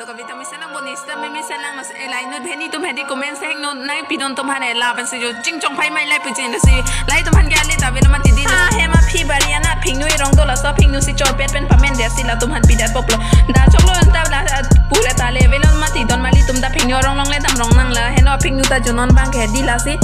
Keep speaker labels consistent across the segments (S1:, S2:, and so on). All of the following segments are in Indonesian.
S1: do ka vitamin senang bonista me me senang mas elai no bheni tum hedi comment se no nai pidon tum hane la ban se jo ching chong phai mai lai pu chen si lai tum han ga le ta ve ma ti di ha he ma phi bariana phingnu rong do la so phingnu si chor pet pen pamen de si la tum han pidat poplo da choklo ta la pure ta le velon ma ti don mali tum da phingnu rong long le tam rong nang la he no phingnu ta jo non bang ke di la si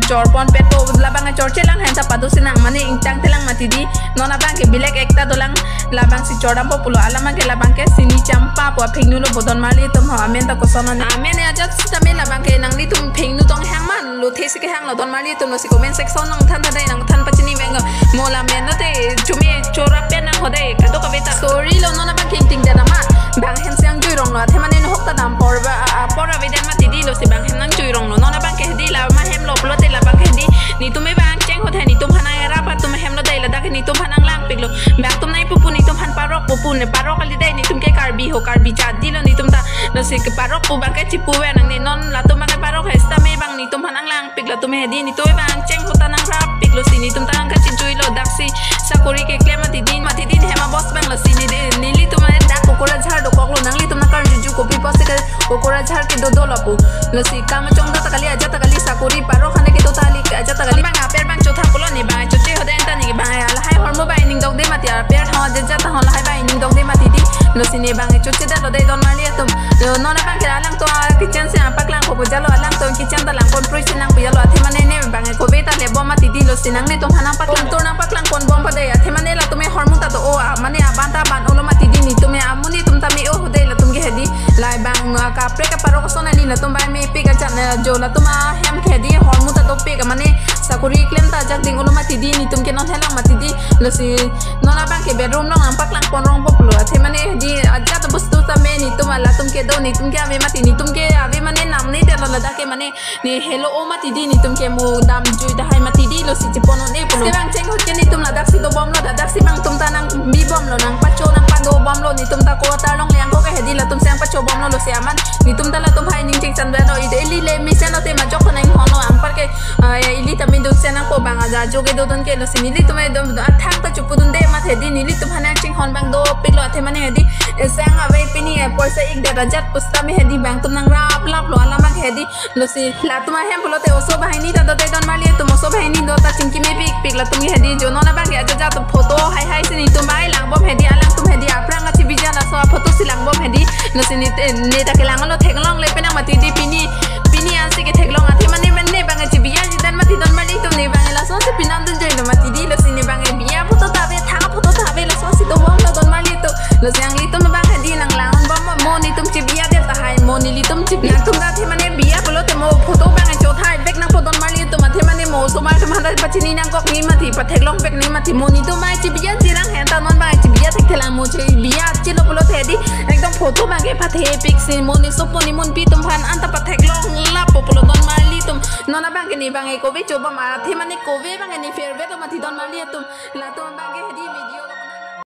S1: chor pon pet to la bang chor chelang han ta padu sinang mane ingtang telang ma ti di nona bang ke bilek ekta dolang la bang si choram populo alama ke la bang ke sini champa po phingnu lo bodon mali tum ha amen ta ko sonon amen ya jat ta me la bang ke nang ni tum phingnu tong hang man lo the si ke hang lo don mali tum no si comment section nang than dai nang than pachini wenga mola men no te chumi chora pe nang hodai ka do ka beta story lo nona bang king ting da ma bang hen sang jui rong lo the mane no hokta dam por ba por ave den ma ti di lo si bang hen nang jui rong lo nona bang ke di la ma hem lo plo te la bang ke di ni tum me bang cheng ho the ni tum hanai ra pa tum hem lo dai la da ke ni tum hanang lang pik lo bang tum nai pupu ni tum han parok pupu ne parok ali dai ni tum ke karbi ho karbi cha di lo ni tum ta lo si ke parok pu bang ke chipu we nang ni non la tum bang ke parok he sta me bang ni tum hanang lang pik lo tum he di ni tu bang cheng ho ta nang ra pik lo si ni tum ta ka chin chui lo dak si sakuri ke klem ma ti din he ma boss bang lo si ni de ni li tum ma da kokora jhar do kok lo nang li tum na kar ju kopi pos ke kokora jhar ke do do lo pu lo si ka ma chong da ta kali aja ta kali sakuri parok khane ke to ta li aja ta kali bang a per bang chotha pulo ni bang choche ho den ta ni bang ala hai hormo bai ning dog de ma ti a per ha de ja ta ho la hai bai ning dog de ma ti di lo si ni bang choche da lo de don ma li tum no na bang ke alang to kitchen se pak lang ko ja lo alang to kitchen ta lang kon proi sinang pu ya lo athe mane ne bang ko be ta le bom ma ti di lo sinang ne tum hanang pak lang to nang pak lang kon bom pa de athe mane la tume hormo ta to o mane aban ta ban olo ma ti di ni tume amuni tum ta me o ho de la tum ge hedi lai bang ka pre ka paro ko sona ni la tum bai me pe ka chan jo la tum hem ke di hormo ta to pe ka mane sakuri klem ta jak ding olo ma ti di ni tum ke non helang ma ti di lo si no na bang ke bedroom long ang pak lang kon rong pop lo athe mane di aja to bustu ta me ni tum ala tum ke do ni tum ke ave ma ti ni tum ke ave mane nam ni de lo la da ke mane ni hello o ma ti di ni tum ke mu dam jui da hai ma ti di lo si chipono ne pulo bang cheng ho ke ni tum la dak si do bom lo da dak si bang tum ta nang bi bom lo nang pacho nang pa do bom lo ni tum ta ko ta long liang ko ke hedi la tum sang pacho bom lo si aman ni tum ta la tum hai ning ching chan ba do ide li le mi sen lo te ma jok nang hono am par ke ili ta min do sen ko bang aja jo ke do don ke lo si ni li tum e do thang ta chupu dun de ma hedi ni li tum hanang ching hon bang do pik lo the mane hedi sang ave pini e poisa ik de rajat pusta me hedi bang tum nang rap lap lo ala ma hedi lo si la tum hem pulo te oso bahai ni ta do te don mali tum oso bahai ni do ta chingki me pik la tum hedi jo no na bang ke aja ja to photo hai si ni tum bai lang bom hedi alang tum hedi aprang achi bijana so photo silang bom hedi lo si ni ta ke lang lo thek long le pe nang mati di pini an si ke thek long athi mane mane bang achi biya ji dan mati don mali tum ni bang la so se pinam dun jai lo mati di lo si ni bang biya photo ta ve tha photo ta ve la so si to bom la don mali to lo siang li tum bang hedi nang lang bom mo ni tum chi biya de ta hai mo ni li tum chi biya tum da thi mane biya pulo te mo photo bang cho thai bek nang photo mali tum athi mane mo so ma tum handa pachini nang kok ni mati pa thek long bek ni mati mo ni tum mai chi biya jirang hen ta non bang chi biya thek thelang mo chi biya chi lo pulo the di ekdom photo bang ke phathe pic sin mo ni so poni mon pi tum phan an ta pa thek long la populo don mali tum nona bang ke ni bang e ko ve cho ba ma thi mane ko ve bang ni fair ve to mati don mali tum la tum bang ke hedi video